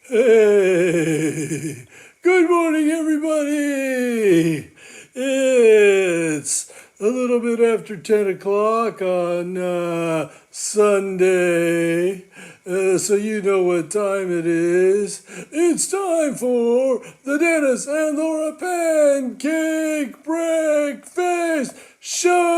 Hey, good morning, everybody. It's a little bit after 10 o'clock on Sunday, so you know what time it is. It's time for the Dennis and Laura Pancake Breakfast Show.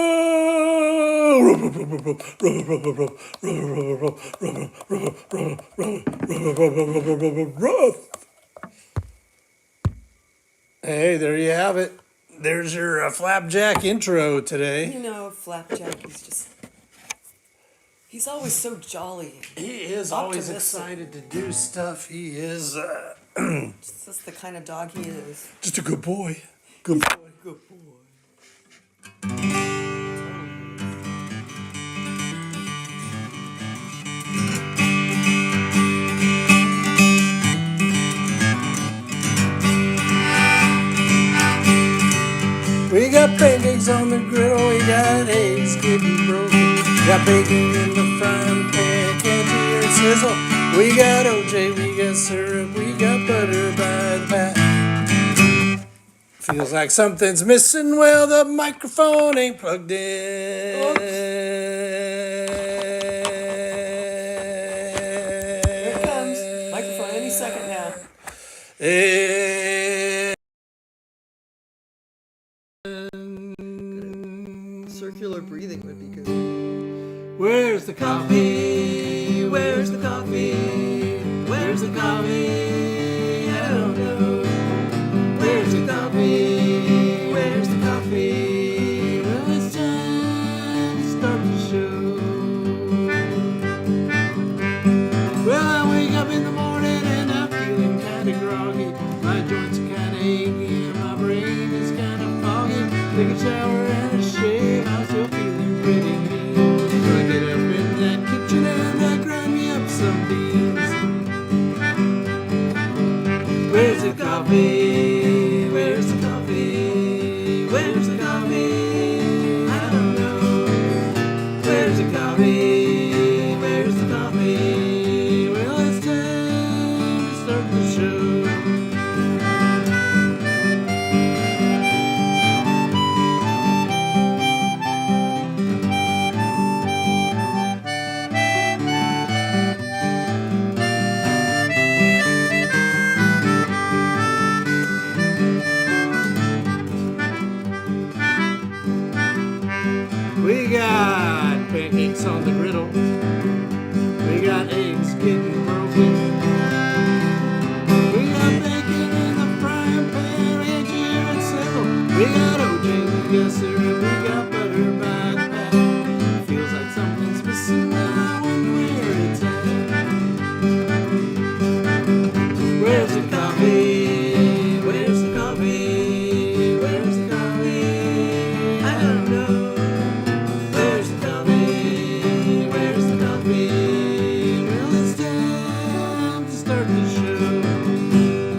Hey, there you have it. There's your flapjack intro today. You know, Flapjack he's always so jolly. He is always excited to do stuff. He is Just the kind of dog he is. just a good boy. Good boy. Good boy. We got pancakes on the griddle, we got eggs getting broken. Got bacon in the frying pan, can't you hear it sizzle? We got OJ, we got syrup, we got butter by the pack. Feels like something's missing, well the microphone ain't plugged in. Oops. Here it comes. Microphone any second now. Circular breathing would be good. Where's the coffee? Where's the coffee? Where's the coffee? I don't know. Where's the coffee? Where's the coffee? Well, it's time to start the show. Well, I wake up in the morning and I'm feeling kinda groggy. My joints are kinda achy and my brain is kinda foggy. Take a shower and a shave, I'm still feeling pretty mean. So I get up in that kitchen and I grind me up some beans. Where's the coffee? Where's the coffee? Where's the coffee? I don't know. Where's the coffee? Where's the coffee? Well, it's time to start the show. We got pancakes on the griddle. We got eggs getting broken. We got bacon in the frying pan, and here and sizzle. We got OJ, we got syrup, we got butter by the pack. Feels like something's missing, and I wonder where it's at. Where's the coffee? Where's the coffee? Where's the coffee? I don't know. Where's the coffee? Where's the coffee? Well, it's time to start the show.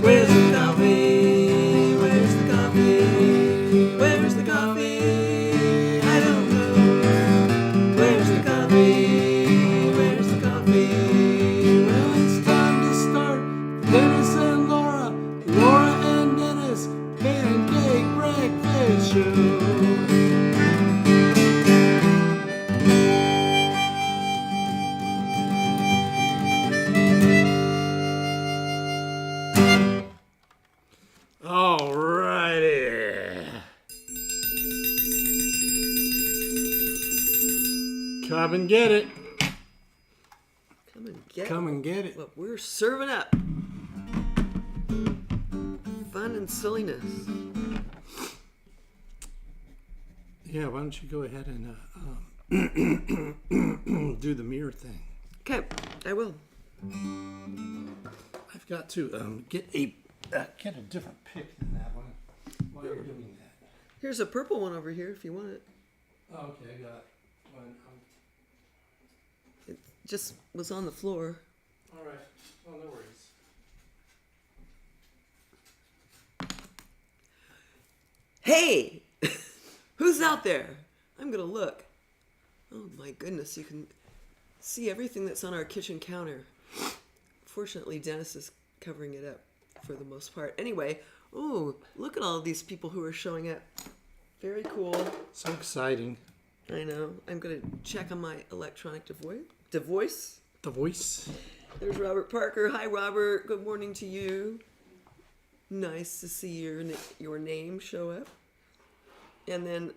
Where's the coffee? Where's the coffee? Where's the coffee? I don't know. Where's the coffee? Where's the coffee? Well, it's time to start Dennis and Laura, Laura and Dennis, Pancake Breakfast Show. Alrighty. Come and get it. Come and get Come and get it. what we're serving up. Fun and silliness. Yeah, why don't you go ahead and do the mirror thing? Okay, I will. I've got to get a different pick than that one while you're doing that. Here's a purple one over here if you want it. Okay, I got one. It just was on the floor. All right. Well, no worries. Hey! Who's out there? I'm gonna look. Oh my goodness, you can see everything that's on our kitchen counter. Fortunately, Dennis is covering it up for the most part. Anyway, oh, look at all these people who are showing up. Very cool. So exciting. I know. I'm going to check on my electronic device. The voice. There's Robert Parker. Hi, Robert. Good morning to you. Nice to see your name show up. And then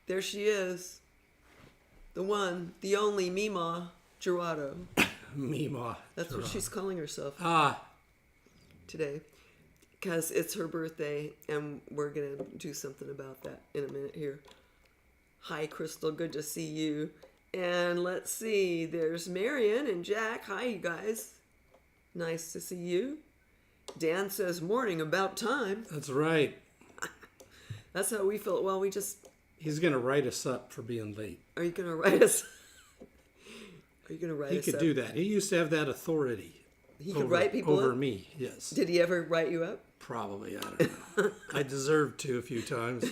there she is. The one, the only Mima Gerardo. Mima. That's what she's calling herself today. Because it's her birthday, and we're going to do something about that in a minute here. Hi, Crystal. Good to see you. And let's see. There's Marion and Jack. Hi, you guys. Nice to see you. Dan says, morning, about time. That's right. That's how we feel. Well, He's going to write us up for being late. Are you going to write us? Are you going to write us up? He could do that. He used to have that authority. He could write people over up? me, yes. Did he ever write you up? Probably, I don't know. I deserved to a few times.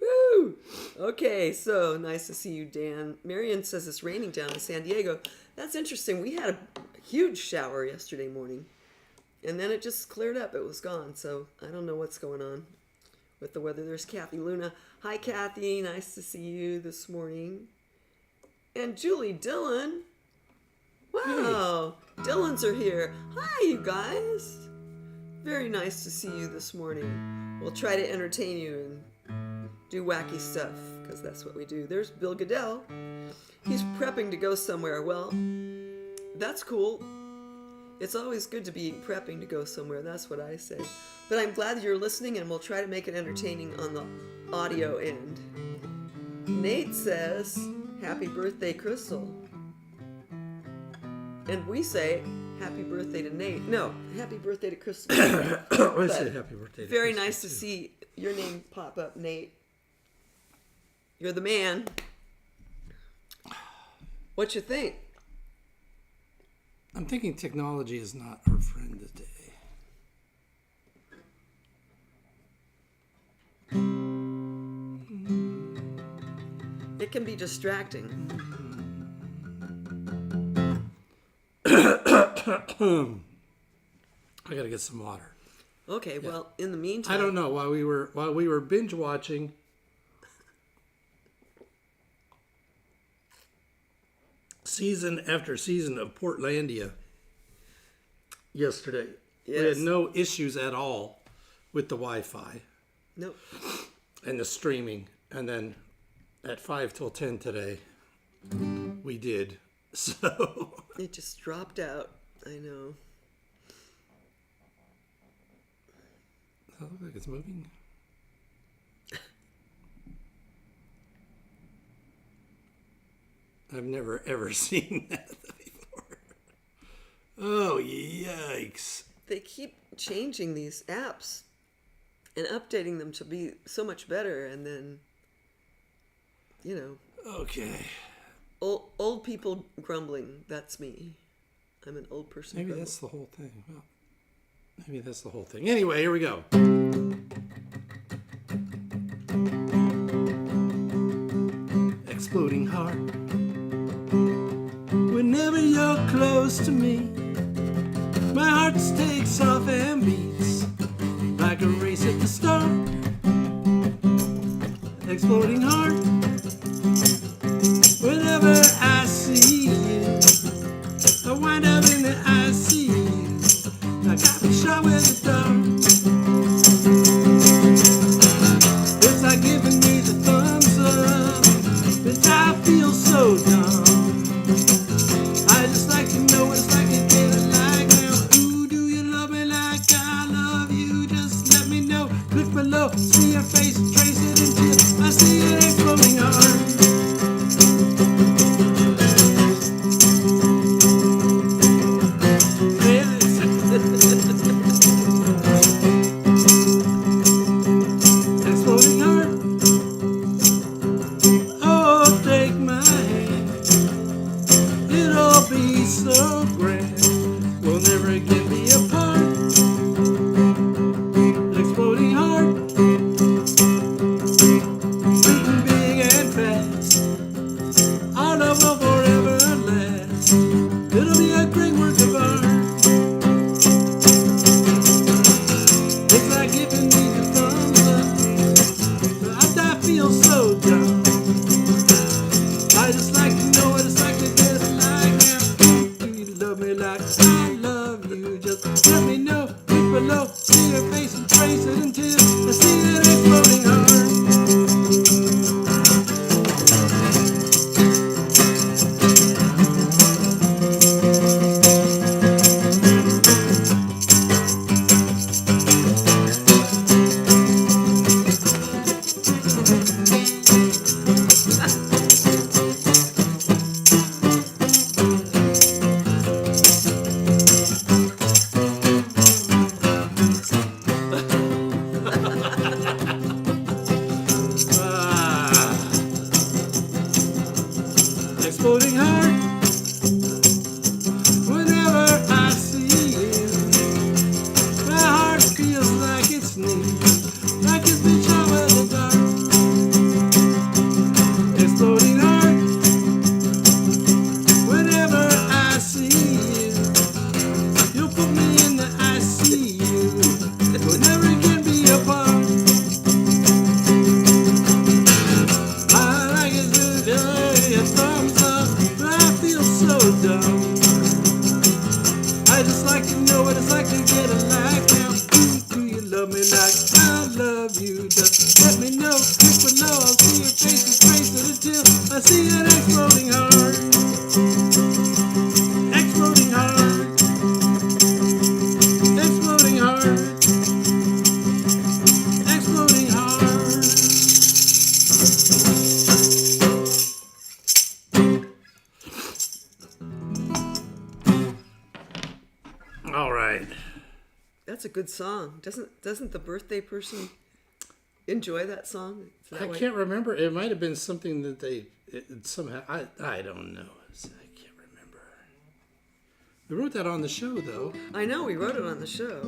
Woo! Okay, so nice to see you, Dan. Marion says it's raining down in San Diego. That's interesting. We had a huge shower yesterday morning, and then it just cleared up. It was gone, so I don't know what's going on with the weather. There's Kathy Luna. Hi, Kathy. Nice to see you this morning. And Julie Dillon. Wow. Hey. Dillons are here. Hi, you guys. Very nice to see you this morning. We'll try to entertain you and do wacky stuff, because that's what we do. There's Bill Goodell. He's prepping to go somewhere. Well, that's cool. It's always good to be prepping to go somewhere. That's what I say. But I'm glad that you're listening, and we'll try to make it entertaining on the audio end. Nate says, happy birthday, Crystal. And we say, happy birthday to Nate. No, happy birthday to Crystal. I said happy birthday to very Crystal, nice to see your name pop up, Nate. You're the man. What you think? I'm thinking technology is not our friend today. It can be distracting. I gotta get some water. Okay, yeah. Well, in the meantime, I don't know. While we were binge watching season after season of Portlandia yesterday, yes. We had no issues at all with the Wi-Fi. Nope. And the streaming, and then at 5 till 10 today, we did. So it just dropped out. I know. Does that look like it's moving? I've never ever seen that before. Oh, yikes. They keep changing these apps and updating them to be so much better, and then, you know. Okay. Old people grumbling. That's me. I'm an old person. Maybe that's the whole thing. Well, maybe that's the whole thing. Anyway, here we go. Exploding heart. Whenever you're close to me, my heart takes off and beats like a race at the start. Exploding heart. Whenever I see you, I wind up in the ICU. I got me shot with a dart. It's like giving me the thumbs up, but I feel so dumb. I just like to know what it's like to get it like now. Ooh, do you love me like I love you? Just let me know. Click below, see your face, trace it until I see it exploding heart. Exploding heart. Oh, take my hand. It'll be so grand. We'll never again be apart. Exploding heart. Beating big and fast. Our love will forever last. It'll be a great work of art. exploding heart. Whenever I see you, my heart feels like it's new, like it's been shot with a dart. Exploding heart. Whenever I see you, you'll put me in the ICU. We'll never can be apart. I like it to be a thumbs up, but I feel so dumb. I just like to know what it's like to get a like now. Do you love me like I love you? Just let me know. Click below, I'll see your face is traced until I see an exploding heart. Exploding heart. Exploding heart. Exploding heart. All right. That's a good song. Doesn't the birthday person enjoy that song? Is that I why- can't remember. It might have been something that they somehow. I don't know. I can't remember. We wrote that on the show, though, I know we wrote it on the show.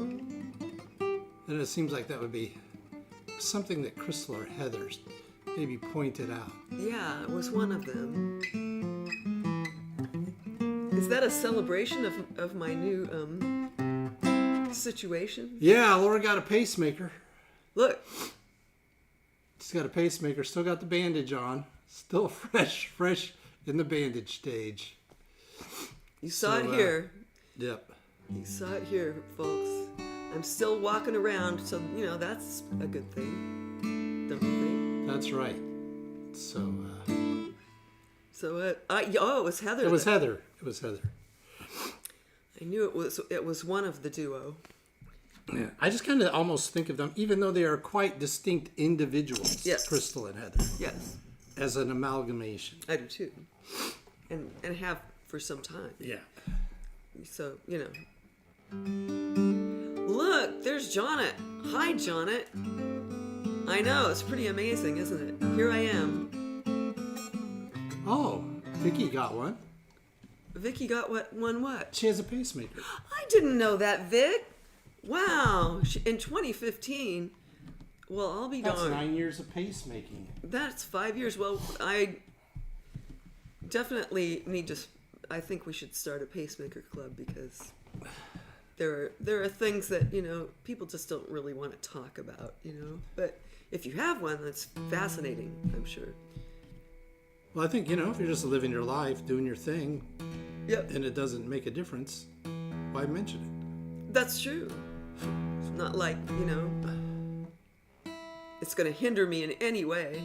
and it seems like that would be something that Crystal or Heather maybe pointed out. Yeah, it was one of them. Is that a celebration of my new situation? Yeah, Laura got a pacemaker. Look, She's got a pacemaker. Still got the bandage on. Still fresh in the bandage stage. you saw So, it here. Yep. You saw it here, folks. I'm still walking around, so that's a good thing. Don't you think? That's right. So So it was Heather. it was that- Heather. It was Heather. I knew it was one of the duo. Yeah. I just kind of almost think of them, even though they are quite distinct individuals, Yes. Crystal and Heather, Yes, as an amalgamation. I do too, and have for some time. Yeah. So Look, there's Jonet. Hi, Jonet. I know, it's pretty amazing, isn't it? Here I am. Oh, Vicky got one. Vicky got what? She has a pacemaker. I didn't know that, Vic. Wow. In 2015. Well, I'll be That's darned. 9 years of pacemaking. That's 5 years. Well, I definitely need to. I think we should start a pacemaker club because there are things that people just don't really want to talk about. But if you have one, that's fascinating. I'm sure. Well, I think, if you're just living your life, doing your thing, Yep, and it doesn't make a difference, why mention it? that's true. It's not like it's going to hinder me in any way.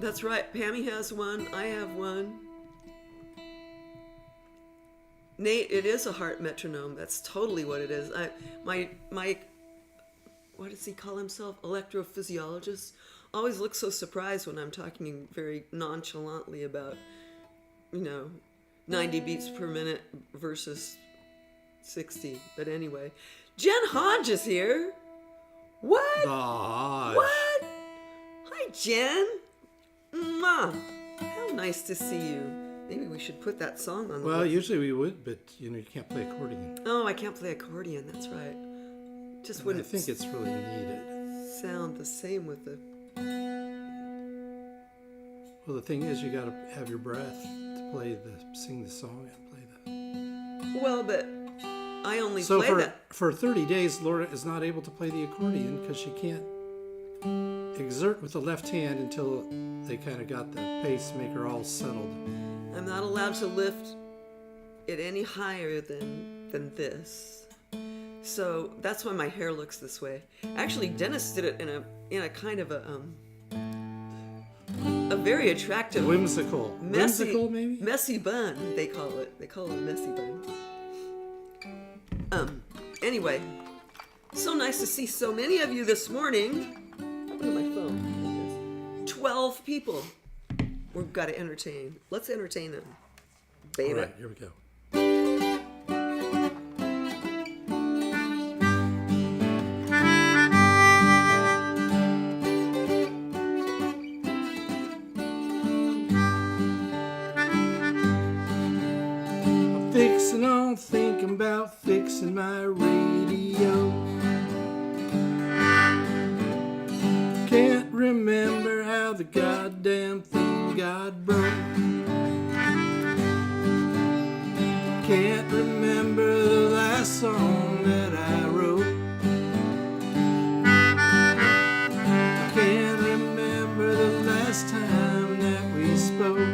That's right. Pammy has one. I have one. Nate, it is a heart metronome. That's totally what it is. My what does he call himself? Electrophysiologist. Always looks so surprised when I'm talking very nonchalantly about 90 beats per minute versus 60. But anyway, Jen Hodge is here. What? Gosh. What? Hi, Jen. Mwah. How nice to see you. Maybe we should put that song on the Well, list. usually we would, but, you can't play accordion. Oh, I can't play accordion. That's right. Just And I wouldn't think it's really needed. sound the same with the... Well, the thing is, you got to have your breath to sing the song and play the... Well, but I only So play that. for 30 days, Laura is not able to play the accordion because she can't exert with the left hand until they kind of got the pacemaker all settled. I'm not allowed to lift it any higher than this. So that's why my hair looks this way. Actually, Dennis did it in a kind of a very attractive, Whimsical, maybe? messy bun. They call it. They call it a messy bun. Anyway, so nice to see so many of you this morning. Look at my phone. 12 people. We've got to entertain. Let's entertain them. Baby. All right, here we go. about fixing my radio. Can't remember how the goddamn thing got broke. Can't remember the last song that I wrote. Can't remember the last time that we spoke.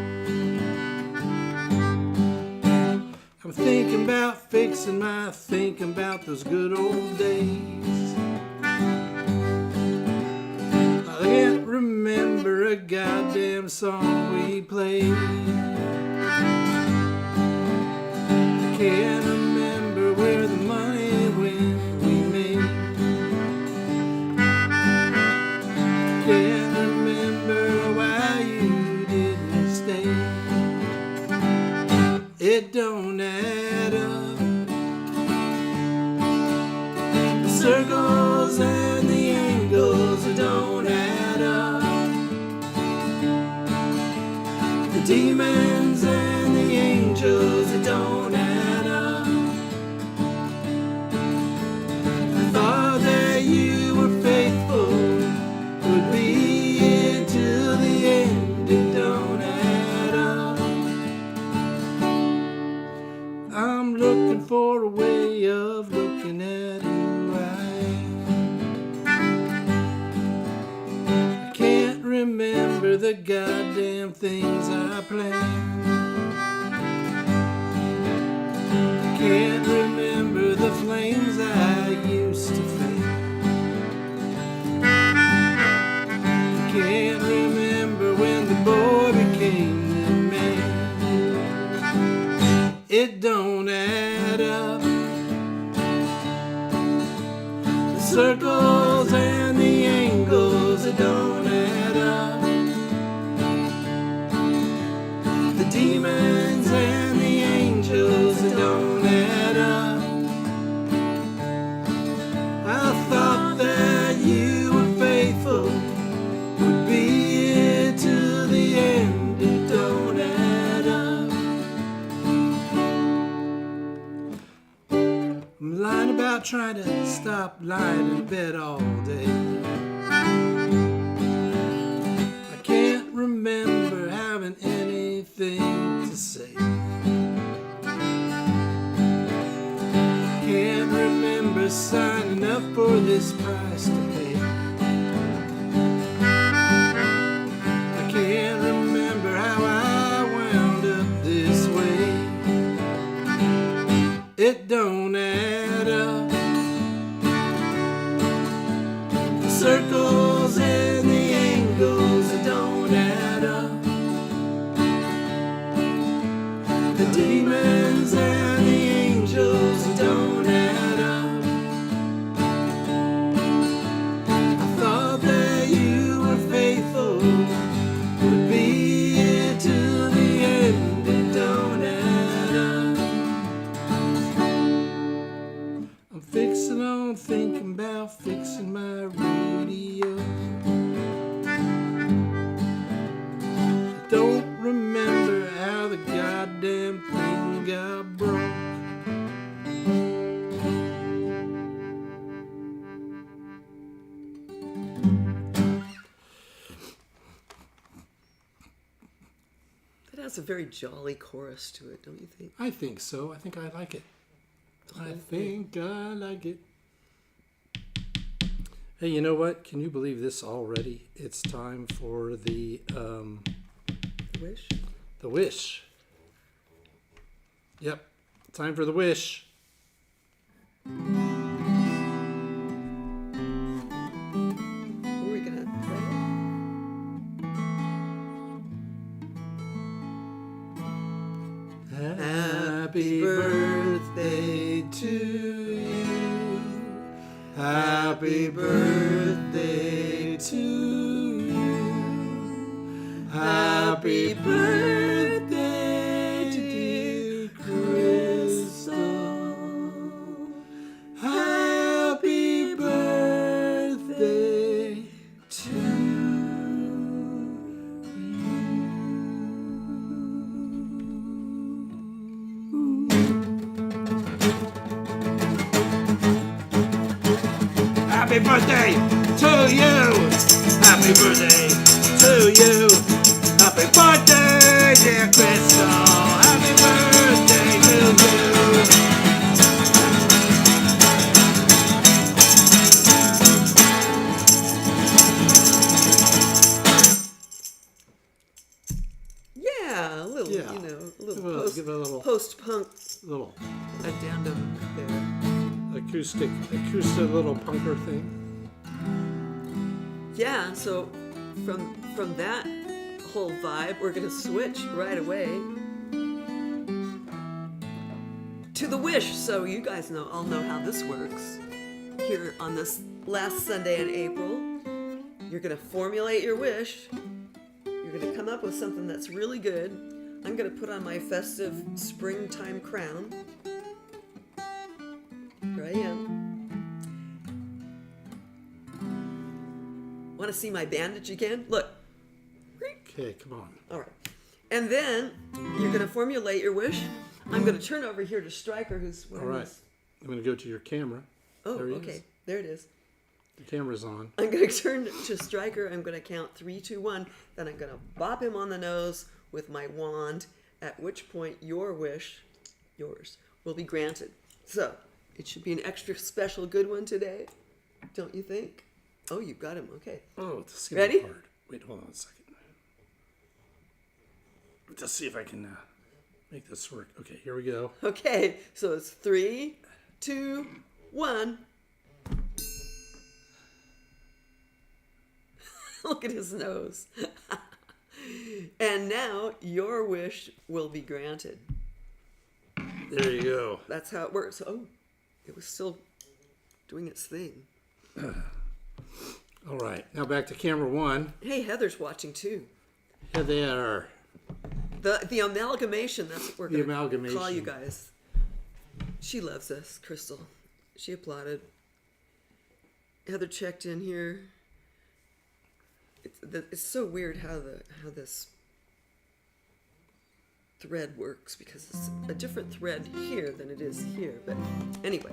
I'm thinking about fixing my thinking about those good old days. I can't remember a goddamn song we played. I can't remember where the money went we made. Can't remember why you didn't stay. It don't add up. The circles and the angles, it don't add up. The demons and the angels, it don't add up. I thought that you were faithful, would be here till the end, it don't add up. I'm looking for a way of looking at who I am. I can't remember the goddamn things I planned. I can't remember the flames I used to fan. I can't remember when the boy became the man. It don't add up. The circles and the angles, it don't add up. The demons and the angels, it don't add up. I thought that you were faithful, would be here till the end, it don't add up. I'm lying about trying to stop lying in bed all day. I can't remember having anything to say. Can't remember signing up for this price to pay. I can't remember how I wound up this way. It don't add up. The circles and the angles, it don't add up. The demons and the angels, it don't add up. I thought that you were faithful, would be here till the end, it don't add up. I'm fixing on thinking about fixing my radio. I don't remember how the goddamn thing got broke. That has a very jolly chorus to it, don't you think? I think so. I think I like it. I think I like it. Hey, you know what? Can you believe this already? It's time for the Wish? the wish. Yep, time for the wish. What are we gonna play? Happy birthday to you. Happy birthday to you. Happy birthday, dear Crystal. Happy birthday to you. Happy birthday to you. Happy birthday to you. Happy birthday, dear Crystal. Happy birthday to you. Yeah, a little, Yeah. you know, a little Give it a little post-punk little addendum there. acoustic little punker thing. Yeah, so from that whole vibe, we're gonna switch right away to the wish. So you guys all know how this works. Here on this last Sunday in April, you're gonna formulate your wish. You're gonna come up with something that's really good. I'm gonna put on my festive springtime crown. Here I am. Want to see my bandage again? Look. Okay, come on. All right. And then you're going to formulate your wish. I'm going to turn over here to Stryker, who's wearing All right. this. I'm going to go to your camera. Oh, There he okay. is. There it is. The camera's on. I'm going to turn to Stryker. I'm going to count 3, 2, 1. Then I'm going to bop him on the nose with my wand, at which point your wish, yours, will be granted. So it should be an extra special good one today, don't you think? Oh, you got him. Okay. Oh, this is Ready? hard. Wait, hold on a second. Let's see if I can make this work. Okay, here we go. Okay. So it's 3, 2, 1. Look at his nose. And now your wish will be granted. There you go. That's how it works. Oh, it was still doing its thing. All right, now back to camera 1. Hey, Heather's watching too. Here they are. The amalgamation, that's what we're The going to amalgamation. call you guys. She loves us, Crystal. She applauded. Heather checked in here. It's so weird how this thread works, because it's a different thread here than it is here. But anyway,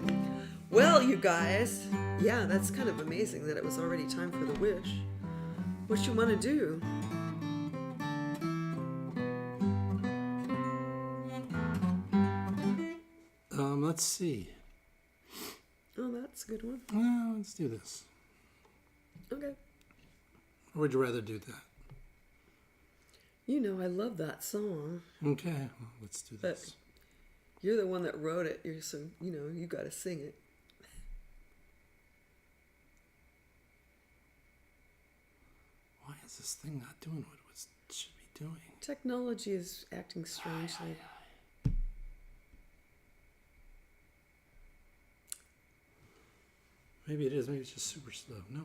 well, you guys, yeah, that's kind of amazing that it was already time for the wish. What you want to do? Let's see. Oh, that's a good one. Well, let's do this. Okay. Or would you rather do that? You know, I love that song. Okay, well, let's do But this. you're the one that wrote it. So, you know, you got to sing it. Why is this thing not doing what it should be doing? Technology is acting strangely. Maybe it is. Maybe it's just super slow. No.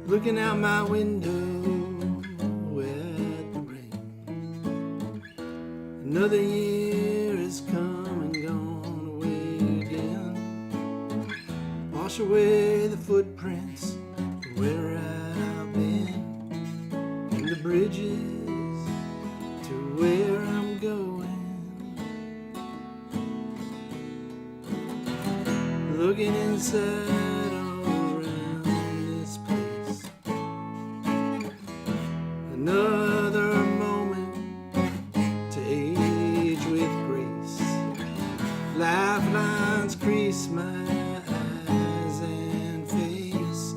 Looking out my window at the rain. Another year has come and gone away again. Wash away the footprints from where I've been, and the bridges to where I'm going. Looking inside all around this place. Another moment to age with grace. Lifelines crease my eyes and face.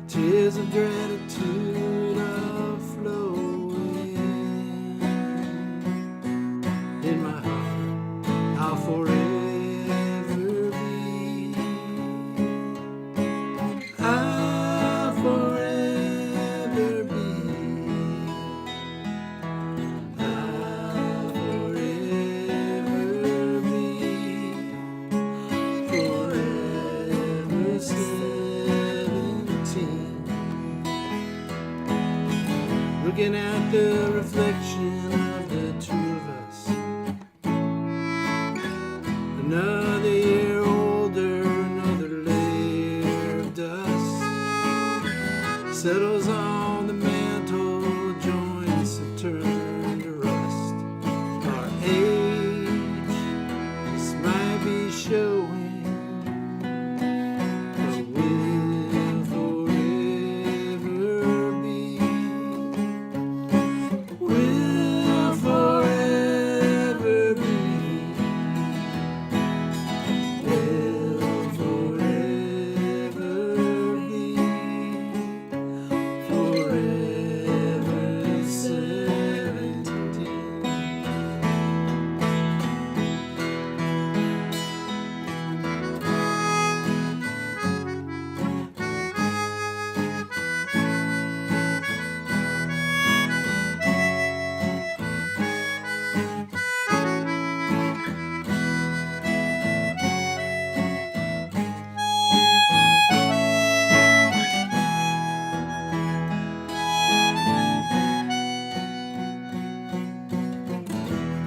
Tears of gratitude are flowing. In my heart, I'll forever be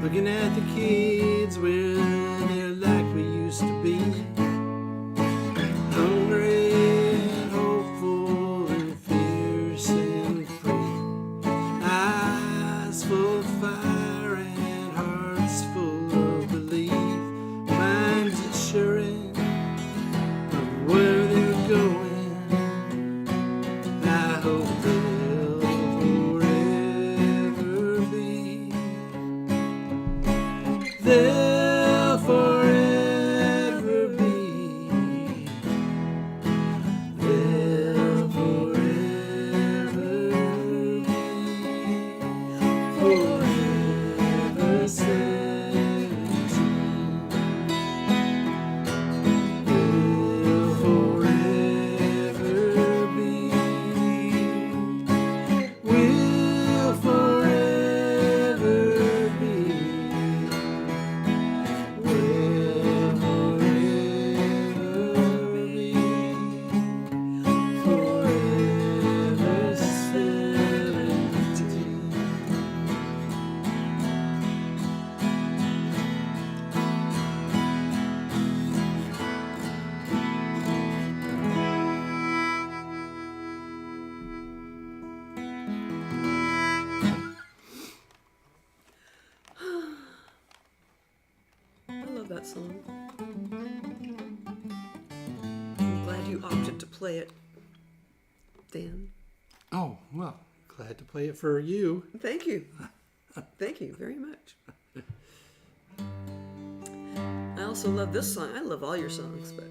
looking at the kids where they're like we used to be. Hungry and hopeful and fierce and free. Eyes full of fire and hearts full of belief. Minds assuring of where they're going. I hope they'll forever be. They'll forever be. They'll forever be. Forever 17. They'll forever be. Will forever be. Will forever be. Forever 17. I love that song. I'm glad you opted to play it, Dan. Oh, well, glad to play it for you. Thank you. Thank you very much. I also love this song. I love all your songs, but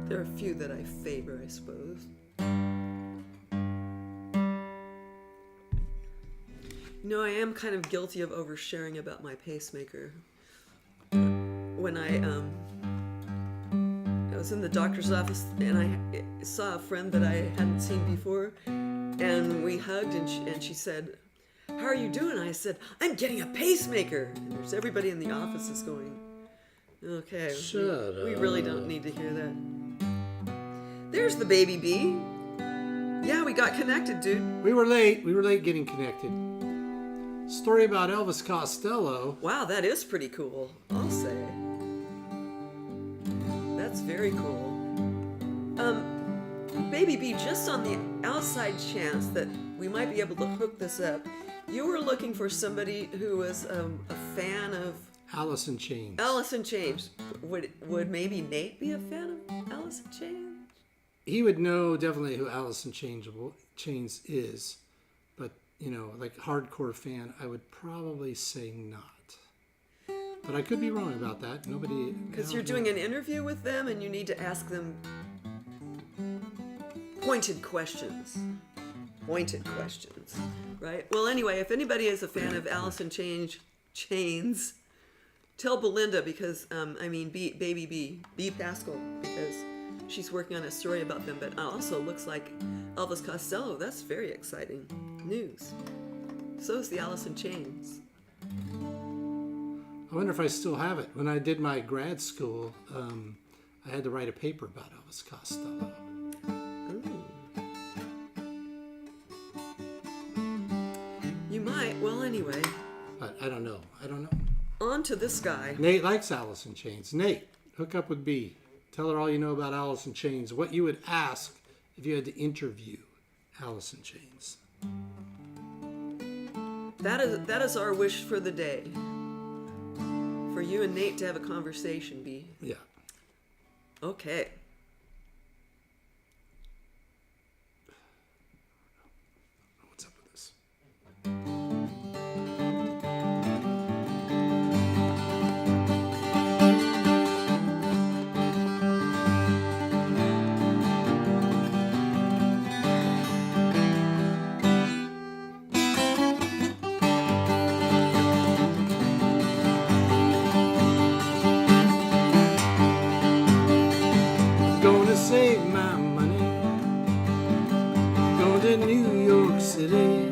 there are a few that I favor, I suppose. You know, I am kind of guilty of oversharing about my pacemaker. When I was in the doctor's office and I saw a friend that I hadn't seen before, and we hugged, and she said, "How are you doing?" I said, "I'm getting a pacemaker." And there's everybody in the office is going, "Okay, Shut we really don't need to hear that." There's the baby bee. Yeah, we got connected, dude. We were late. We were late getting connected. Story about Elvis Costello. Wow, that is pretty cool, I'll say. That's very cool. Baby B, just on the outside chance that we might be able to hook this up, you were looking for somebody who was a fan of Alice in Chains. Alice in Chains. Would maybe Nate be a fan of Alice in Chains? He would know definitely who Alice in Chains is, but like hardcore fan, I would probably say not. But I could be wrong about that. Nobody. Because you're doing an interview with them and you need to ask them pointed questions. Pointed questions, right? Well, anyway, if anybody is a fan of Alice in Chains, tell Belinda because, Baby B Pascal, because she's working on a story about them, but also looks like Elvis Costello. That's very exciting news. So is the Alice in Chains. I wonder if I still have it. When I did my grad school, I had to write a paper about Elvis Costello. You might. Well, anyway. But I don't know. On to this guy. Nate likes Alice in Chains. Nate, hook up with B. Tell her all you know about Alice in Chains. What you would ask if you had to interview Alice in Chains. That is our wish for the day. For you and Nate to have a conversation, B. Yeah. Okay. What's up with this? Save my money, go to New York City,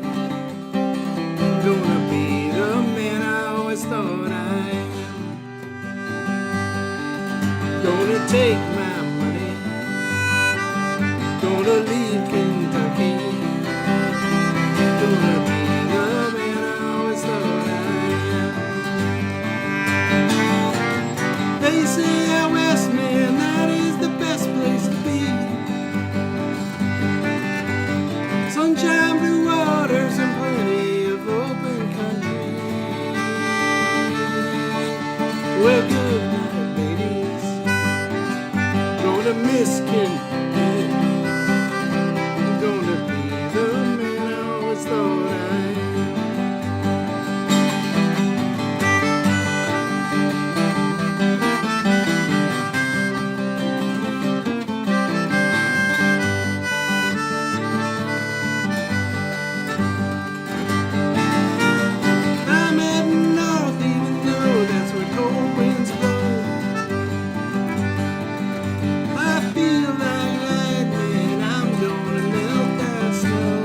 gonna be the man I always thought I am, gonna take my money, gonna leave Kentucky, gonna be the man I always thought I am. Well, good night, ladies. Gonna miss Ken. I'm gonna be the man I always thought I am. I'm heading north, even though that's where cold winds blow. I feel like lightning, I'm gonna melt that snow.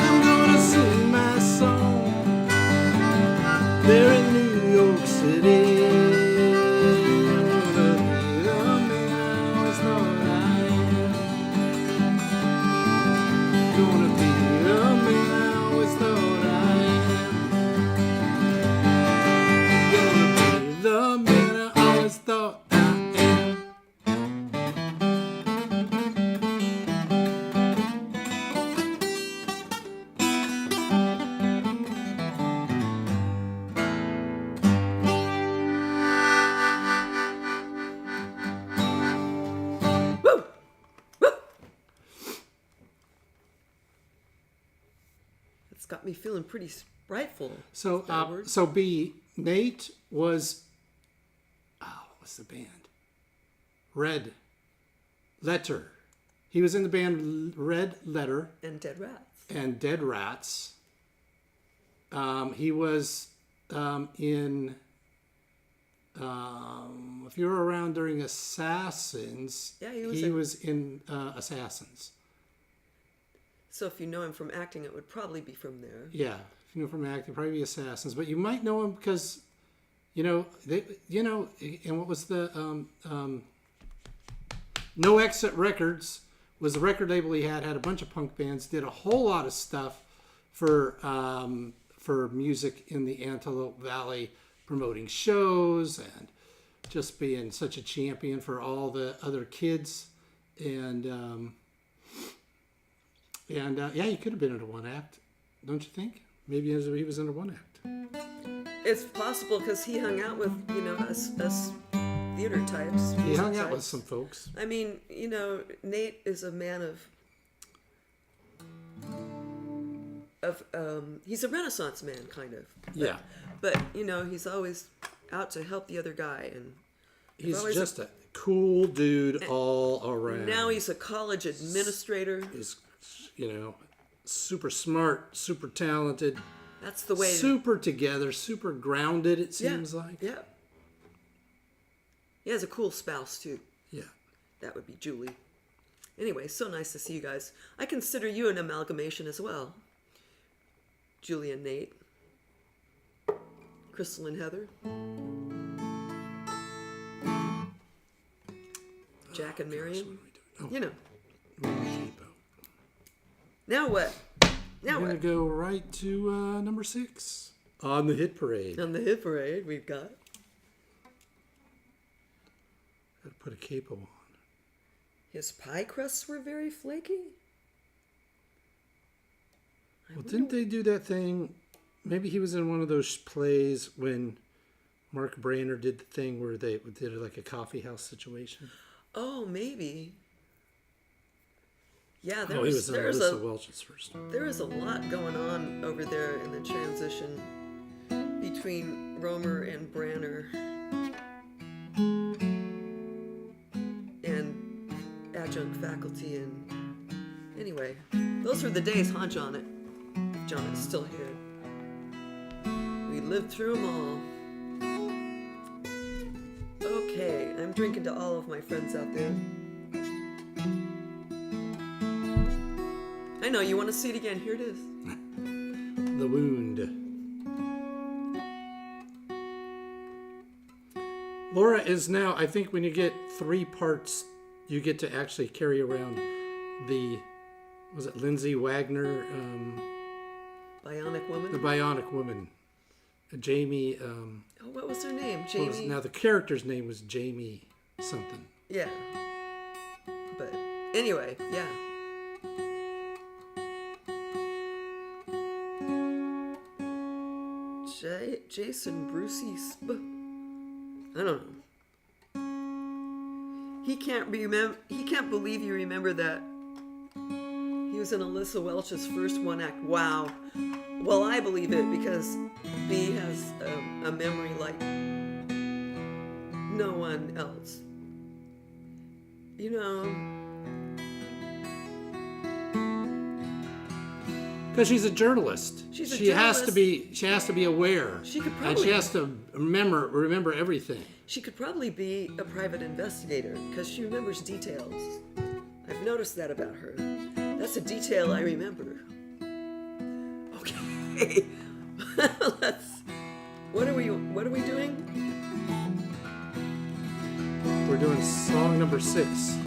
I'm gonna sing my song there in New York City. I'm gonna be the man I always thought I am. Gonna be the man I always thought I am. Gonna be the man I always thought I am. Woo! Woo! It's got me feeling pretty sprightful. So, that word. so B, Nate was, what's the band? Red Letter. He was in the band Red Letter And Dead Rats. and Dead Rats. He was in, if you were around during Assassins, Yeah, he was he in- was in Assassins. So if you know him from acting, it would probably be from there. Yeah, if you know from acting, probably Assassins, but you might know him because, and what was the No Exit Records was the record label he had a bunch of punk bands, did a whole lot of stuff for music in the Antelope Valley, promoting shows and just being such a champion for all the other kids, and yeah, he could have been in a one act, don't you think? Maybe he was in a one act. It's possible because he hung out with, us theater types. He music hung out with types. some folks. I mean, Nate is a man he's a Renaissance man, kind of. Yeah. But, he's always out to help the other guy. And He's always just a cool dude all around. now he's a college administrator. He's, super smart, super talented, That's the way. super together, super grounded, it seems like. Yeah. He has a cool spouse, too. Yeah. That would be Julie. Anyway, so nice to see you guys. I consider you an amalgamation as well. Julie and Nate. Crystal and Heather. Jack and Miriam. You know. Now what? Now We're going what? to go right to number 6 on the hit parade. On the hit parade, we've got. Got to put a capo on. His pie crusts were very flaky. Well, didn't they do that thing? Maybe he was in one of those plays when Mark Brainer did the thing where they did like a coffee house situation. Oh, maybe. Yeah, He was in Alyssa Welch's first. there is a lot going on over there in the transition between Romer and Branner and adjunct faculty. And anyway, those were the days, huh, Janet? Janet's still here. We lived through them all. Okay, I'm drinking to all of my friends out there. I know, you want to see it again. Here it is. The Wound. Laura is now, I think when you get 3 parts, you get to actually carry around was it Lindsay Wagner? Bionic Woman. The Bionic Woman. Jamie. Oh, what was her name? Jamie. Now the character's name was Jamie something. Yeah. But anyway, yeah. Jason Brucey I don't know. He can't believe you remember that. He was in Alyssa Welch's first one-act. Wow. Well, I believe it because B has a memory like no one else. You know. Because she's a journalist. She has to be aware. She could and she has to remember everything. She could probably be a private investigator because she remembers details. I've noticed that about her. That's a detail I remember. Okay. What are we doing? We're doing song number 6.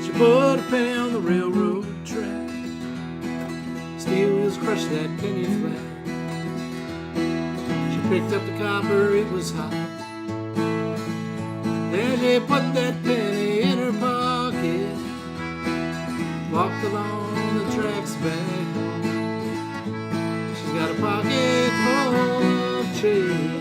She put a penny on the railroad track. Steel wheels crushed that penny flat. She picked up the copper, it was hot. Then she put that penny in her pocket. Walked along the tracks back home. She's got a pocket full of change.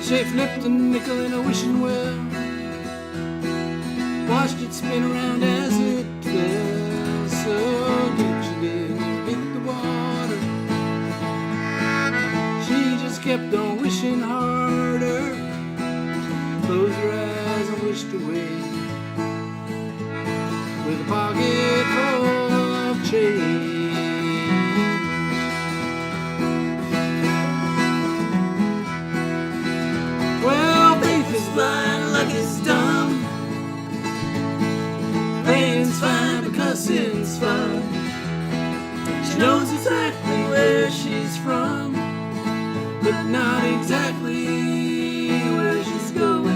She flipped a nickel in a wishing well, watched it spin around as it fell. So deep she didn't hit the water. She just kept on wishing harder. Closed her eyes and wished away with a pocket full of change. Well, faith is blind, luck is dumb. Playing's fine, but cussing's fun. She knows exactly where she's from, but not exactly where she's going.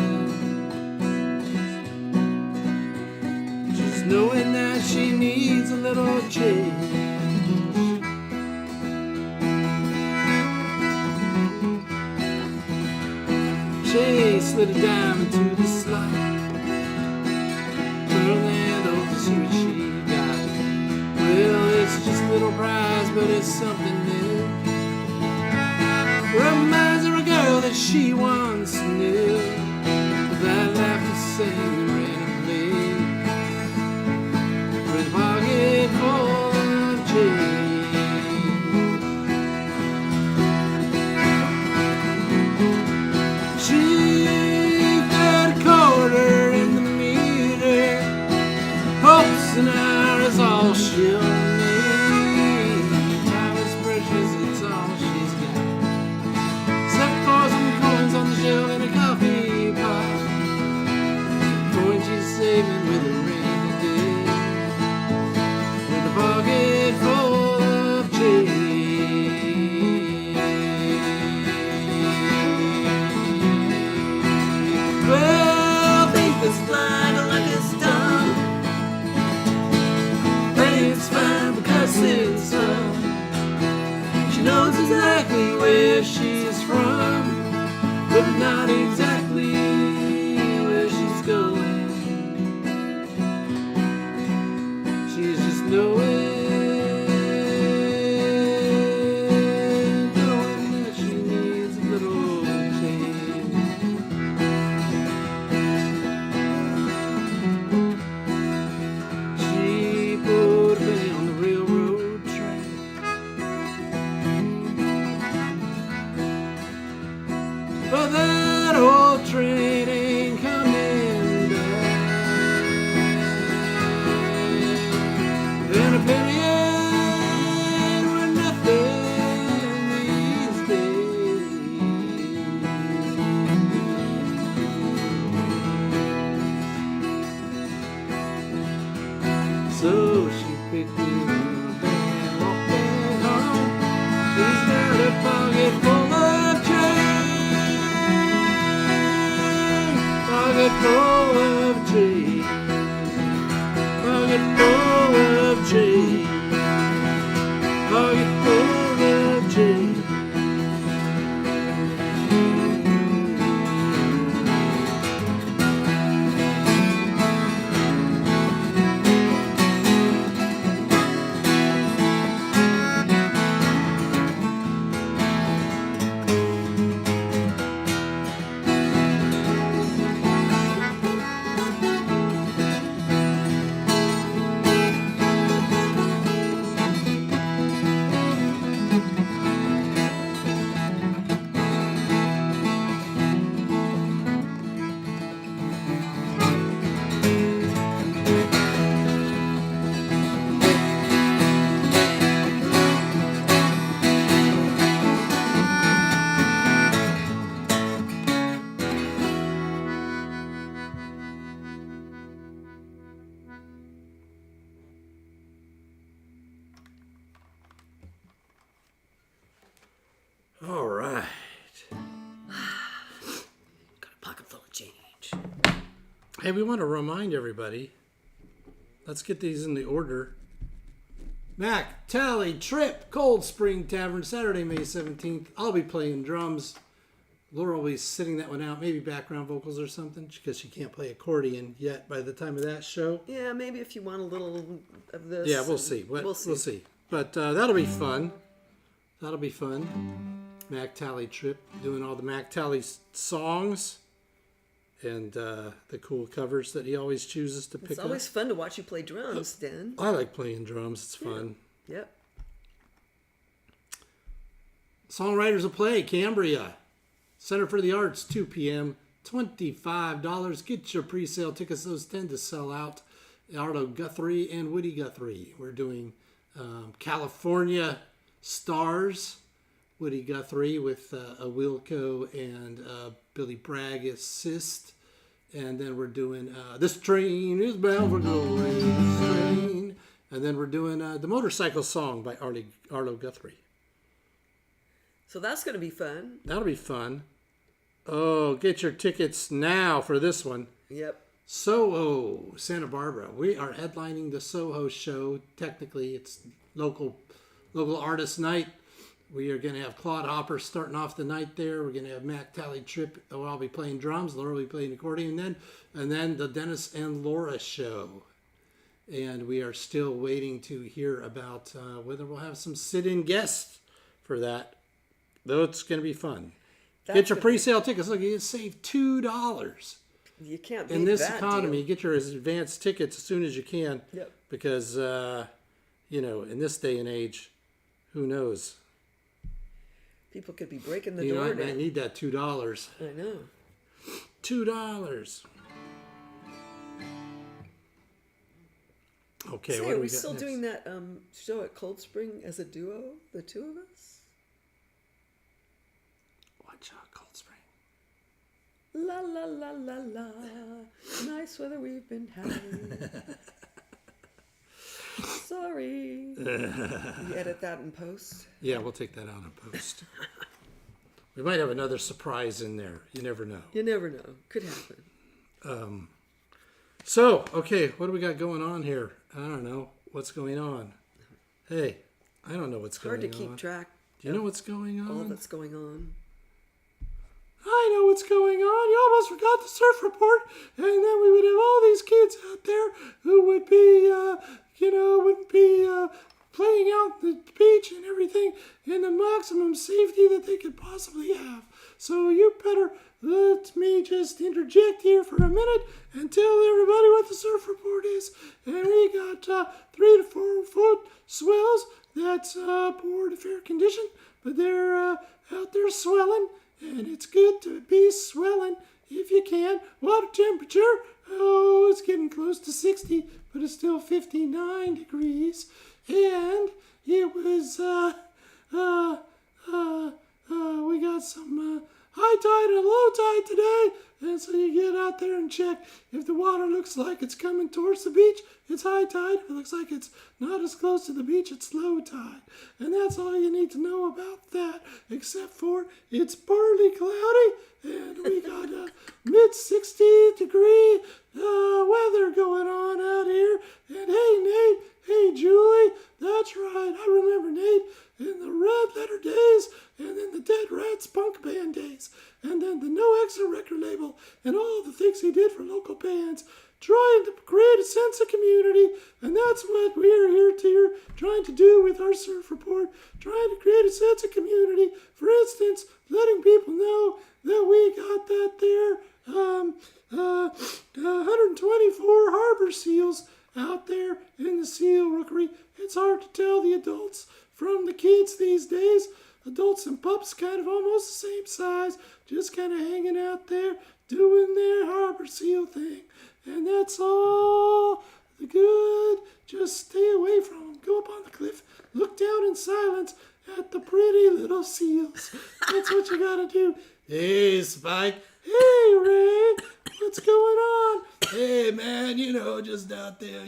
Just knowing that she needs a little change. She slid a dime into the slot, turned the handle to see what she got. Well, it's just a little prize, but it's something new. Reminds her of a girl that she once knew, that laughed and sang and ran and played with a pocket full of change. She fed a quarter in the meter, hopes an hour is all she'll need. Time is precious, it's all she's got. On the shelf in a coffee pot, coin she's saving with a rainy day, with a pocket full of change. Well, faith is blind, luck is dumb. Playing's fine because it's fun. She knows exactly where she's from, but not exactly where she's going. She's just knowing that she needs a little change. She put a penny on the railroad track. But that old train ain't coming back. And a penny ain't worth nothing these days. So she picked it up and walked back home. She's got a pocket full of change. Pocket full of change. Pocket full of change. Pocket full of change. Hey, we want to remind everybody. Let's get these in the order. Mac, Tally, Trip, Cold Spring Tavern, Saturday, May 17th. I'll be playing drums. Laura will be sitting that one out, maybe background vocals or something, because she can't play accordion yet by the time of that show. Yeah, maybe if you want a little of this. Yeah, we'll see. We'll see. But that'll be fun. That'll be fun. Mac Tally Trip, doing all the Mac Tally songs and the cool covers that he always chooses to pick up. It's always fun to watch you play drums, Dan. I like playing drums. It's fun. Yep. Songwriters of Play, Cambria. Center for the Arts, 2 p.m., $25. Get your pre-sale tickets. Those tend to sell out. Arlo Guthrie and Woody Guthrie. We're doing California Stars. Woody Guthrie with a Wilco and Billy Bragg assist. And then we're doing This Train is Bound for Glory, This Train. And then we're doing the Motorcycle Song by Arlo Guthrie. So that's going to be fun. That'll be fun. Oh, get your tickets now for this one. Yep. Soho, Santa Barbara. We are headlining the Soho show. Technically, it's local artist night. We are going to have Claude Hopper starting off the night there. We're going to have Mac Tally Trip. I'll be playing drums. Laura will be playing accordion. And then the Dennis and Laura show. And we are still waiting to hear about whether we'll have some sit-in guests for that. Though it's going to be fun. Get your pre-sale tickets. Look, you can save $2. You can't beat in this that economy. deal. Get your advanced tickets as soon as you can. Yep. Because in this day and age, who knows? People could be breaking the door I down. need that $2. I know. $2. Okay, Say, what are do we we got still next? doing that show at Cold Spring as a duo, the two of us? Watch out, Cold Spring. La la la la la. Nice weather we've been having. Sorry. You edit that in post? Yeah, we'll take that out in post. We might have another surprise in there. You never know. You never know. Could happen. So, okay, what do we got going on here? I don't know. What's going on? Hey, I don't know what's going on. Hard to keep track. Do you know what's going on? All that's going on. I know what's going on. You almost forgot the surf report. And then we would have all these kids out there who would be, playing out the beach and everything in the maximum safety that they could possibly have. So you better let me just interject here for a minute and tell everybody what the surf report is. And we got 3 to 4 foot swells. That's poor to fair condition, but they're out there swelling. And it's good to be swelling if you can. Water temperature, it's getting close to 60, but it's still 59 degrees. And it was, we got some high tide and low tide today. And so you get out there and check. If the water looks like it's coming towards the beach, it's high tide. If it looks like it's not as close to the beach, it's low tide. And that's all you need to know about that, except for it's partly cloudy, and we got a mid-60 degree weather going on out here. And hey, Nate, hey, Julie, that's right. I remember Nate in the Red Letter days, and then the Dead Rats punk band days, and then the No Exit record label, and all the things he did for local bands, trying to create a sense of community. And that's what we're here trying to do with our surf report, trying to create a sense of community. For instance, letting people know that we got that there 124 harbor seals out there in the seal rookery. It's hard to tell the adults from the kids these days. Adults and pups kind of almost the same size, just kind of hanging out there doing their harbor seal thing. And that's all the good. Just stay away from them. Go up on the cliff, look down in silence, at the pretty little seals. That's what you gotta do. Hey, Spike. Hey, Ray. What's going on? Hey, man, just out there,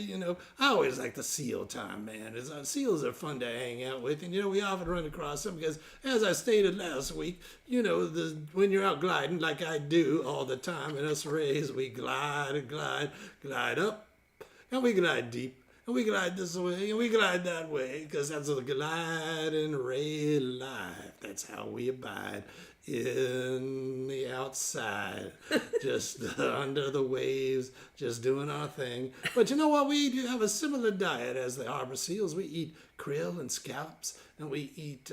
I always like the seal time, man. Seals are fun to hang out with, and, we often run across them because, as I stated last week, when you're out gliding like I do all the time, and us Rays, we glide and glide up, and we glide deep. And we glide this way, and we glide that way, because that's the glide and ray life. That's how we abide in the outside, just under the waves, just doing our thing. But you know what? We do have a similar diet as the harbor seals. We eat krill and scallops, and we eat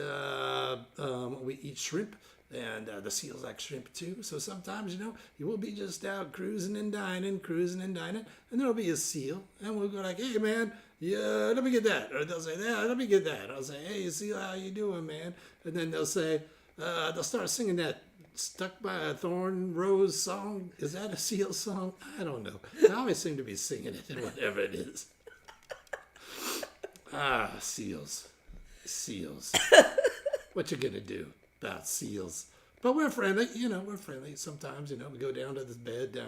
shrimp. And the seals like shrimp too. So sometimes, you will be just out cruising and dining, and there'll be a seal. And we'll go like, hey, man, yeah, let me get that. Or they'll say, yeah, let me get that. I'll say, hey, seal, how you doing, man? And then they'll say, they'll start singing that Stuck by a Thorn Rose song. Is that a seal song? I don't know. They always seem to be singing it, whatever it is. Seals. What you gonna do about seals? But we're friendly, we're friendly. Sometimes, we go down to this bed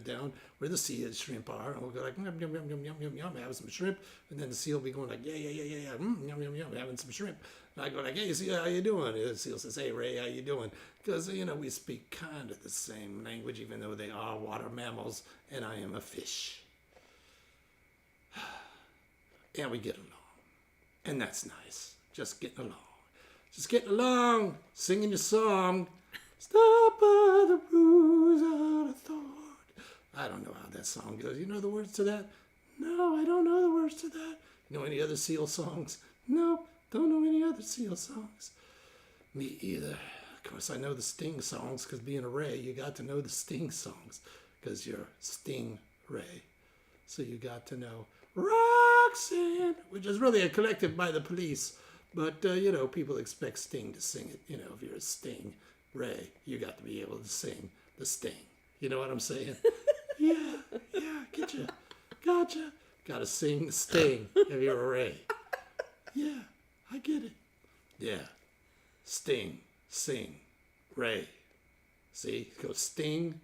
down where the sea shrimp are, and we'll go like, yum, yum, yum, yum, yum, yum, yum, having some shrimp. And then the seal will be going like, yeah, yum, yum, yum, having some shrimp. And I go like, hey, seal, how you doing? And the seal says, hey, Ray, how you doing? Because, we speak kind of the same language, even though they are water mammals, and I am a fish. And we get along. And that's nice. Just getting along, singing your song. Stop by the rose out of thorn. I don't know how that song goes. You know the words to that? No, I don't know the words to that. You know any other seal songs? No, don't know any other seal songs. Me either. Of course, I know the Sting songs because being a Ray, you got to know the Sting songs because you're Sting Ray. So you got to know Roxanne, which is really a collective by the Police. But, people expect Sting to sing it. If you're a Sting Ray, you got to be able to sing the Sting. You know what I'm saying? Yeah, gotcha. Gotta sing the Sting if you're a Ray. Yeah, I get it. Yeah, Sting, sing, Ray. See, go Sting,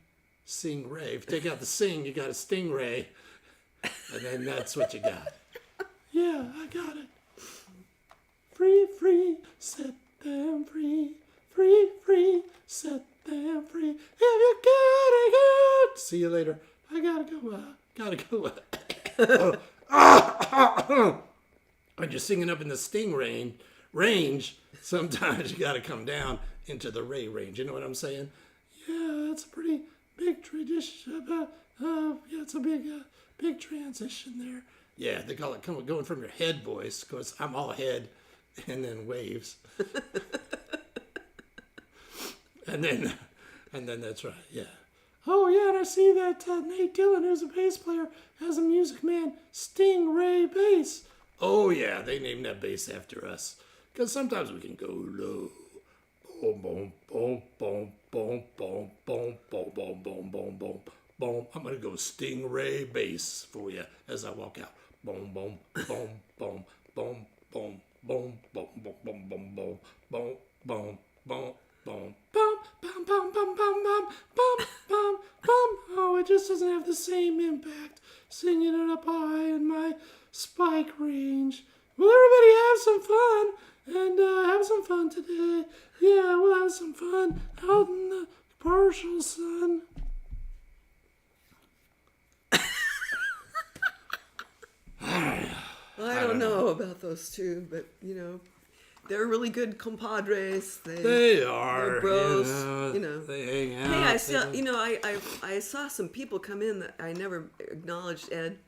sing, Ray. If you take out the sing, you got a Sting Ray. And then that's what you got. Yeah, I got it. Free, set them free. Free, set them free. If you gotta go. See you later. I gotta go. When you're singing up in the Sting range, sometimes you gotta come down into the Ray range. You know what I'm saying? Yeah, that's a pretty big tradition. It's a big transition there. Yeah, they call it going from your head voice, because I'm all head and then waves. and then that's right, yeah. Oh, yeah, and I see that Nate Dillon, who's a bass player, has a Music Man Stingray bass. Oh, yeah, they named that bass after us. Because sometimes we can go low. Boom, boom, boom, boom, boom, boom, boom, boom, boom, boom, boom, boom, boom. I'm going to go Stingray bass for you as I walk out. Boom, boom, boom, boom, boom, boom, boom, boom, boom, boom, boom, boom, boom, boom, boom, boom, bum, bum, bum, bum, bum, bum, bum, bum, bum. Oh, it just doesn't have the same impact singing it up high in my spike range. Well, everybody have some fun, and have some fun today. Yeah, we'll have some fun out in the partial sun. Well, I don't know about those two, but they're really good compadres. They are. They're bros. They hang out. Hey, I saw. I saw some people come in that I never acknowledged. Ed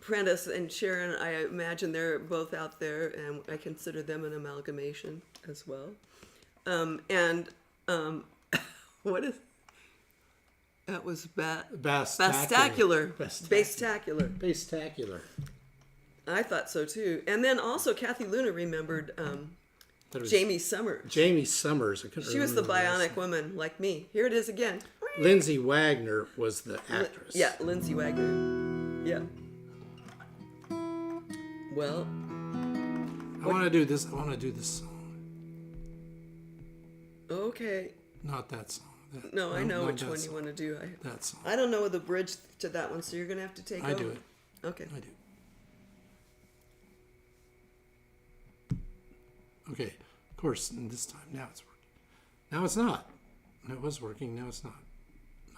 Prentice and Sharon. I imagine they're both out there, and I consider them an amalgamation as well. What is? That was Bastacular. Bastacular. I thought so too. And then also Kathy Luna remembered Jamie Summers. Jamie Summers. She was the bionic woman like me. Here it is again. Lindsay Wagner was the actress. Yeah, Lindsay Wagner. Yeah. Well, I want to do this song. Okay. Not that song. No, I know not which that one you song. want to do. That song. I don't know the bridge to that one, so you're going to have to take I over. do it. Okay. I do. Okay. Of course, and this time, now it's working. Now it's not. It was working. Now it's not.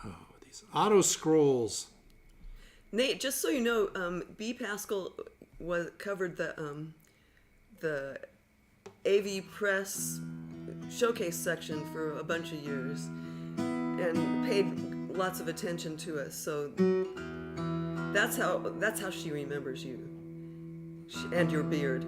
Oh, these auto scrolls. Nate, just so you know, B. Pascal covered the AV Press showcase section for a bunch of years and paid lots of attention to us. So that's how she remembers you and your beard.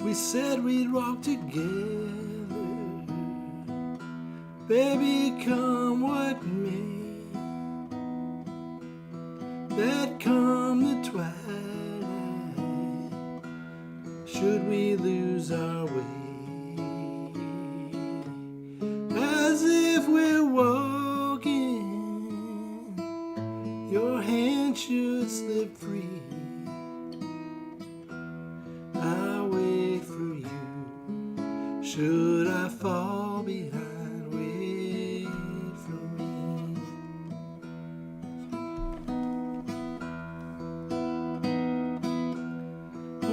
We said we'd walk together. Baby, come what may. That come the twilight, should we lose our way, as if we're walking, your hand should slip free. I'll wait for you, should I fall behind, wait for me.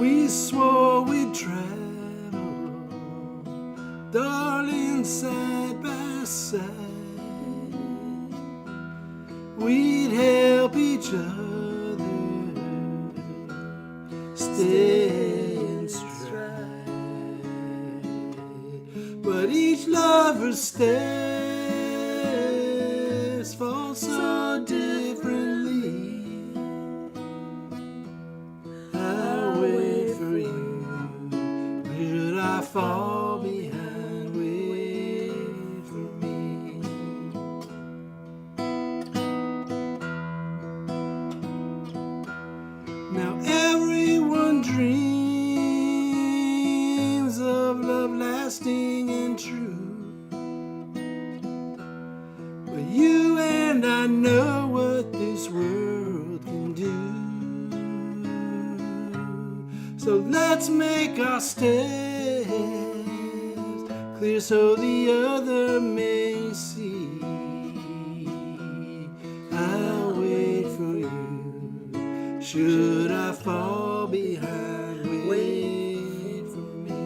We swore we'd travel, darling, side by side. We'd help each other stay in stride. But each lover's steps fall so differently. I'll wait for you, should I fall behind, wait for me. Now everyone dreams of love lasting and true, but you and I know what this world can do. So let's make our steps clear so the other may see. I'll wait for you, should I fall behind, wait for me.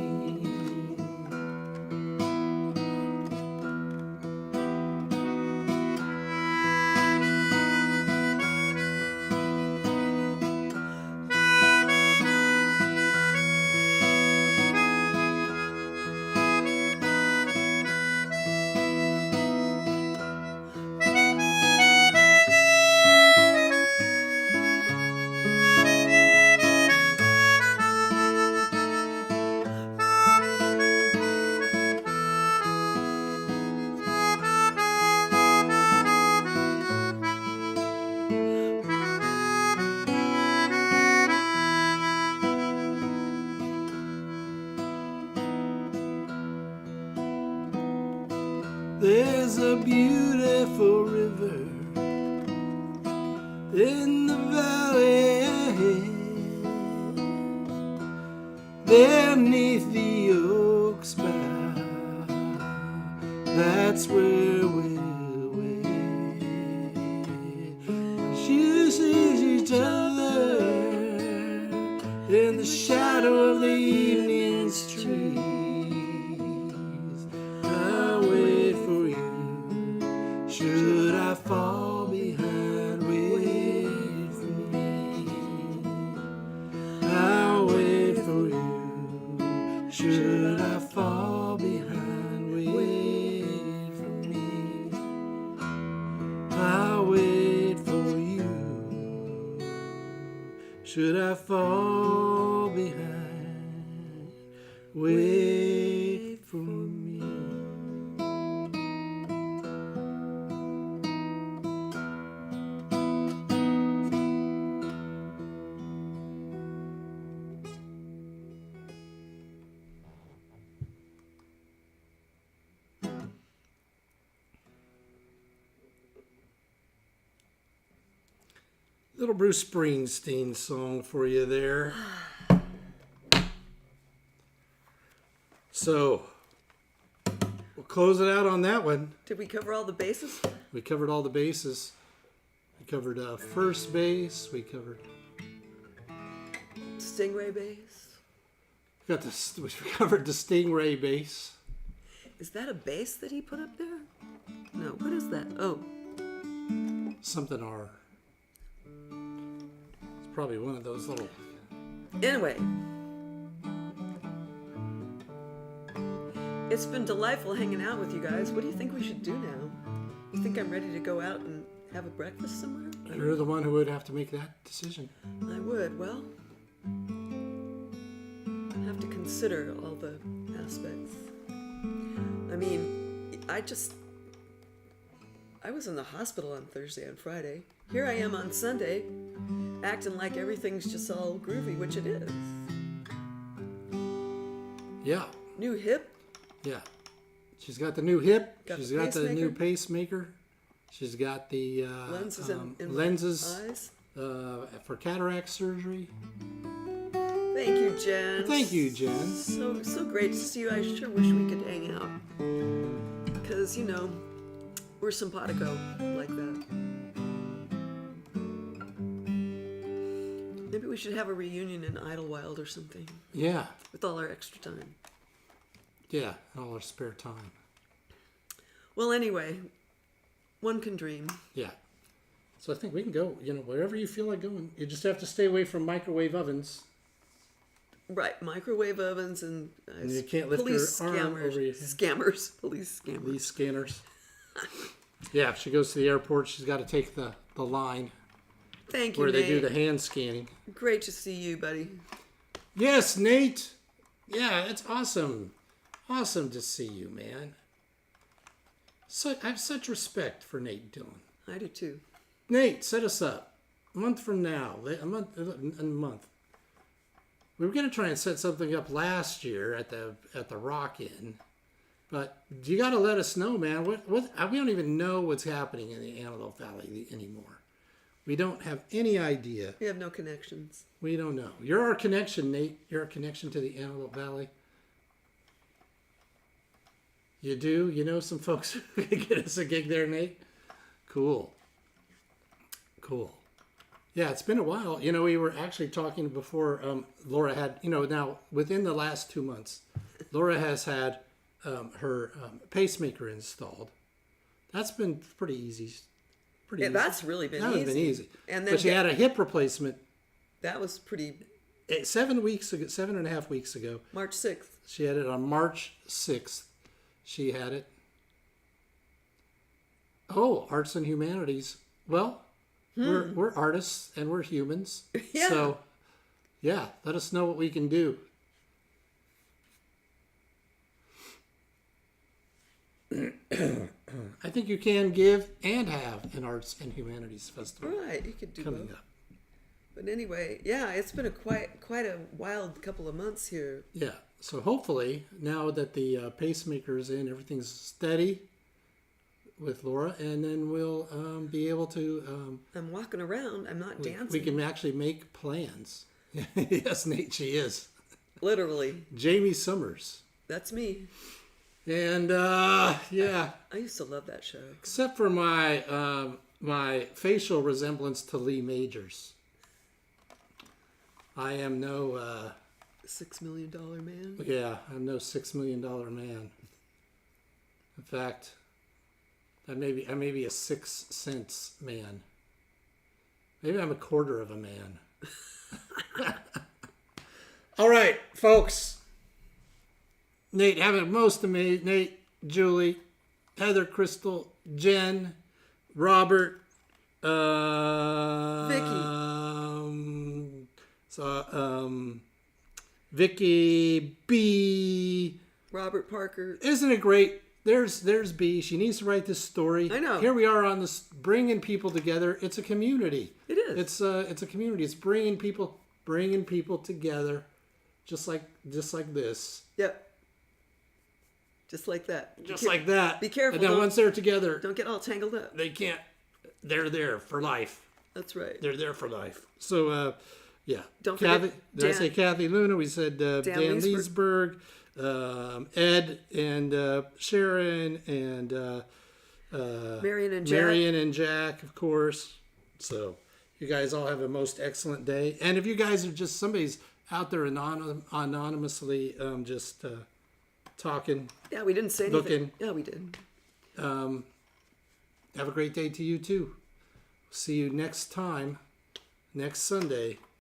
There's a beautiful river in the valley ahead, there 'neath the oaks bough, that's where we'll wait. You see each other in the shadow of the evening's trees. I'll wait for you, should I fall behind, wait for me. I'll wait for you, should I fall behind, wait for me. I'll wait for you, should I fall behind, wait for me. Little Bruce Springsteen song for you there. So, we'll close it out on that one. Did we cover all the bases? We covered all the bases. We covered first base. We covered... Stingray base. We covered the Stingray base. Is that a base that he put up there? No, what is that? Oh. Something R. It's probably one of those little... Anyway. It's been delightful hanging out with you guys. What do you think we should do now? You think I'm ready to go out and have a breakfast somewhere? You're the one who would have to make that decision. I would. Well, I have to consider all the aspects. I mean, I was in the hospital on Thursday and Friday. Here I am on Sunday, acting like everything's just all groovy, which it is. Yeah. New hip. Yeah. She's got the new hip. She's the got the new pacemaker. pacemaker. She's got the Lenses in the lenses eyes. for cataract surgery. Thank you, Jen. Thank you, Jen. So great to see you. I sure wish we could hang out. Because, you know, we're simpatico like that. Maybe we should have a reunion in Idlewild or something. Yeah. With all our extra time. Yeah, all our spare time. Well, anyway, one can dream. Yeah. So I think we can go, wherever you feel like going. You just have to stay away from microwave ovens. Right, microwave ovens and You can't lift police your arm scammers. over your Scammers. Police scammers. These scanners. Yeah, if she goes to the airport, she's got to take the line Thank you, where Nate. they do the hand scanning. Great to see you, buddy. Yes, Nate. Yeah, it's awesome. Awesome to see you, man. So I have such respect for Nate Dillon. I do too. Nate, set us up. A month from now, a month. We were going to try and set something up last year at the Rock Inn, but you got to let us know, man. What we don't even know what's happening in the Antelope Valley anymore. We don't have any idea. We have no connections. We don't know. You're our connection, Nate. You're our connection to the Antelope Valley. You do? You know some folks who can get us a gig there, Nate? Cool. Yeah, it's been a while. We were actually talking before Laura had, now within the last 2 months, Laura has had her pacemaker installed. That's been pretty easy. Easy. That's really been easy. That has been easy. And then but she had a hip replacement. That was pretty... 7.5 weeks ago. March 6th. She had it on March 6th. She had it. Oh, arts and humanities. Well, we're artists and we're humans. Yeah. So, yeah, let us know what we can do. I think you can give and have an arts and humanities festival. Right, you could do coming both. up. But anyway, yeah, it's been quite a wild couple of months here. Yeah. So hopefully, now that the pacemaker is in, everything's steady with Laura, and then we'll be able to... I'm walking around. I'm not dancing. We can actually make plans. Yes, Nate, she is. Literally. Jamie Summers. That's me. And, yeah. I used to love that show. Except for my facial resemblance to Lee Majors. I am no... $6 million man? Yeah, I'm no $6 million man. In fact, I may be a 6 cents man. Maybe I'm a quarter of a man. All right, folks. Nate, have it most of me. Nate, Julie, Heather, Crystal, Jen, Robert, Vicky, B. Robert Parker. Isn't it great? There's B. She needs to write this story. I know. Here we are on this, bringing people together. It's a community. It is. It's a community. It's bringing people together, just like this. Yep. Just like that. Just like that. Be careful. And then once they're together, Don't get all tangled up. they can't. They're there for life. That's right. They're there for life. So, yeah. Don't Kathy, forget did I Dan- say Kathy Luna? We said Dan Leesburg, Ed and Sharon and Marion and Jack, of course. So you guys all have a most excellent day. And if you guys are just somebody's out there anonymously just talking, Yeah, we didn't say anything. Looking. Yeah, we did. have a great day to you too. See you next time, next Sunday